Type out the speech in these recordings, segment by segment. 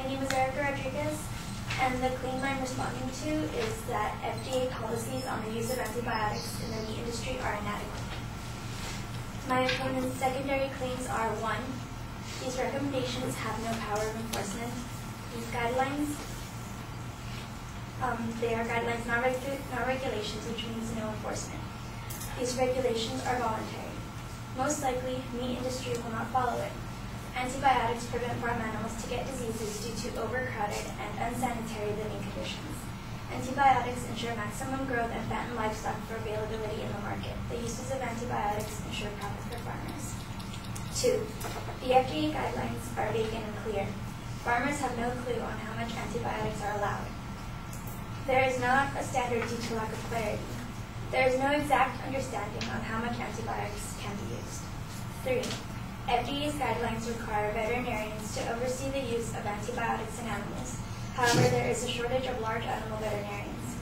My name is Erica Rodriguez, and the claim I'm responding to is that FDA policies on the use of antibiotics in the meat industry are inadequate. My opponent's secondary claims are: 1, these recommendations have no power of enforcement. These guidelines, they are guidelines, not regulations, which means no enforcement. These regulations are voluntary. Most likely, meat industry will not follow it. Antibiotics prevent farm animals to get diseases due to overcrowded and unsanitary living conditions. Antibiotics ensure maximum growth and fatten livestock for availability in the market. The uses of antibiotics ensure profit for farmers. 2, the FDA guidelines are vague and unclear. Farmers have no clue on how much antibiotics are allowed. There is not a standard due to lack of clarity. There is no exact understanding on how much antibiotics can be used. 3, FDA's guidelines require veterinarians to oversee the use of antibiotics in animals. However, there is a shortage of large animal veterinarians.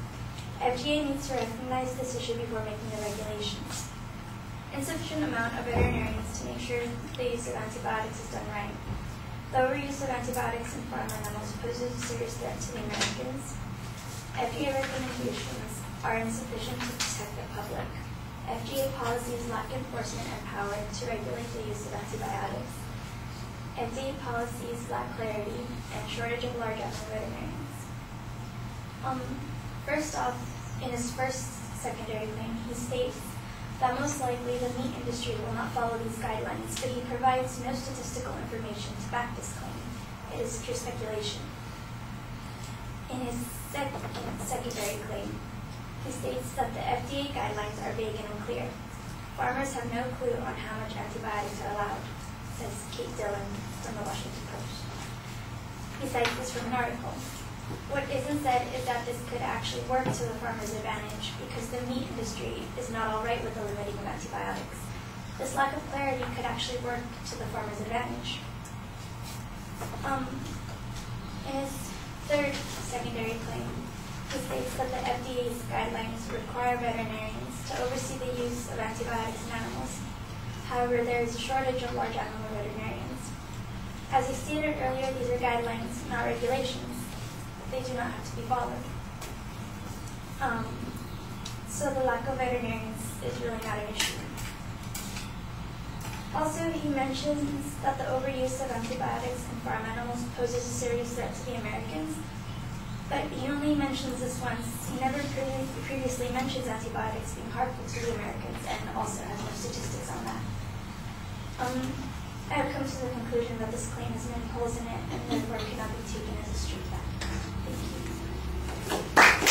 FDA needs to recognize this issue before making the regulations. Insufficient amount of veterinarians to make sure the use of antibiotics is done right. The overuse of antibiotics in farm animals poses a serious threat to the Americans. FDA recommendations are insufficient to protect the public. FDA policies lack enforcement and power to regulate the use of antibiotics. FDA policies lack clarity and shortage of large animal veterinarians. First off, in his first secondary claim, he states that most likely the meat industry will not follow these guidelines, but he provides no statistical information to back this claim. It is pure speculation. In his secondary claim, he states that the FDA guidelines are vague and unclear. Farmers have no clue on how much antibiotics are allowed, says Kate Dillon from the Washington Post. He cites this from an article. What isn't said is that this could actually work to the farmer's advantage because the meat industry is not all right with the limiting of antibiotics. This lack of clarity could actually work to the farmer's advantage. In his third secondary claim, he states that the FDA's guidelines require veterinarians to oversee the use of antibiotics in animals. However, there is a shortage of large animal veterinarians. As he stated earlier, these are guidelines, not regulations. They do not have to be followed. So the lack of veterinarians is really not an issue. Also, he mentions that the overuse of antibiotics in farm animals poses a serious threat to the Americans. But he only mentions this once. He never previously mentions antibiotics being harmful to the Americans, and also has no statistics on that. I have come to the conclusion that this claim has many holes in it, and therefore cannot be taken as a straight fact. Thank you.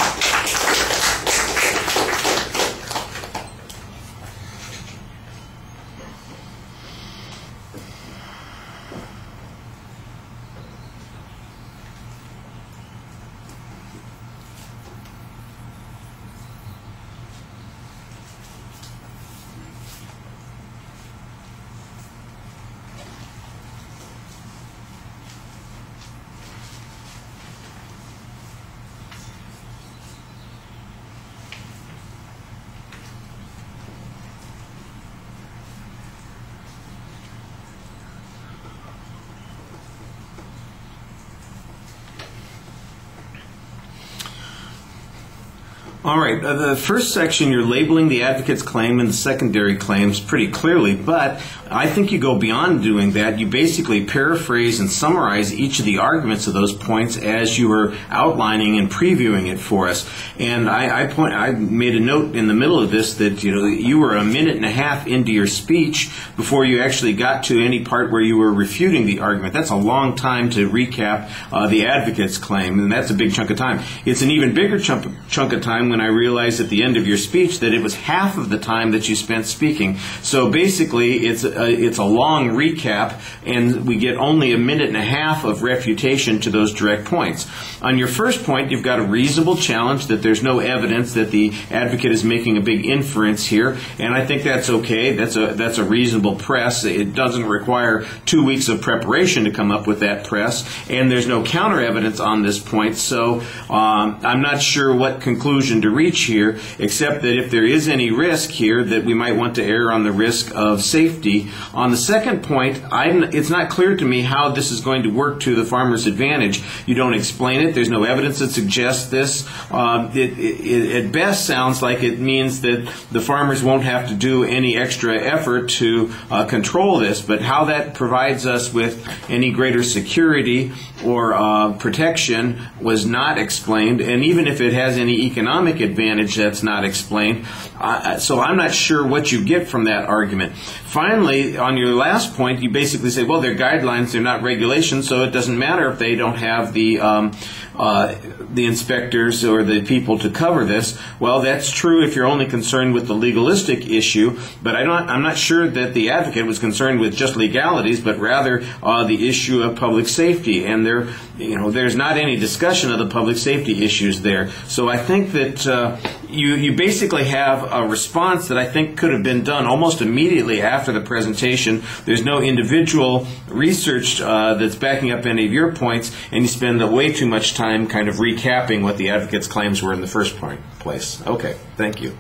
All right, the first section, you're labeling the advocate's claim and the secondary claims pretty clearly, but I think you go beyond doing that. You basically paraphrase and summarize each of the arguments of those points as you were outlining and previewing it for us. And I made a note in the middle of this that you were a minute and a half into your speech before you actually got to any part where you were refuting the argument. That's a long time to recap the advocate's claim, and that's a big chunk of time. It's an even bigger chunk of time when I realized at the end of your speech that it was half of the time that you spent speaking. So basically, it's a long recap, and we get only a minute and a half of refutation to those direct points. On your first point, you've got a reasonable challenge that there's no evidence that the advocate is making a big inference here, and I think that's okay. That's a reasonable press. It doesn't require 2 weeks of preparation to come up with that press, and there's no counter evidence on this point, so I'm not sure what conclusion to reach here, except that if there is any risk here, that we might want to err on the risk of safety On the second point, it's not clear to me how this is going to work to the farmer's advantage. You don't explain it. There's no evidence that suggests this. It at best sounds like it means that the farmers won't have to do any extra effort to control this, but how that provides us with any greater security or protection was not explained, and even if it has any economic advantage, that's not explained. So I'm not sure what you get from that argument. Finally, on your last point, you basically say, well, they're guidelines, they're not regulations, so it doesn't matter if they don't have the inspectors or the people to cover this. Well, that's true if you're only concerned with the legalistic issue, but I'm not sure that the advocate was concerned with just legalities, but rather the issue of public safety. And there's not any discussion of the public safety issues there. So I think that you basically have a response that I think could have been done almost immediately after the presentation. There's no individual research that's backing up any of your points, and you spend way too much time kind of recapping what the advocate's claims were in the first place. Okay, thank you.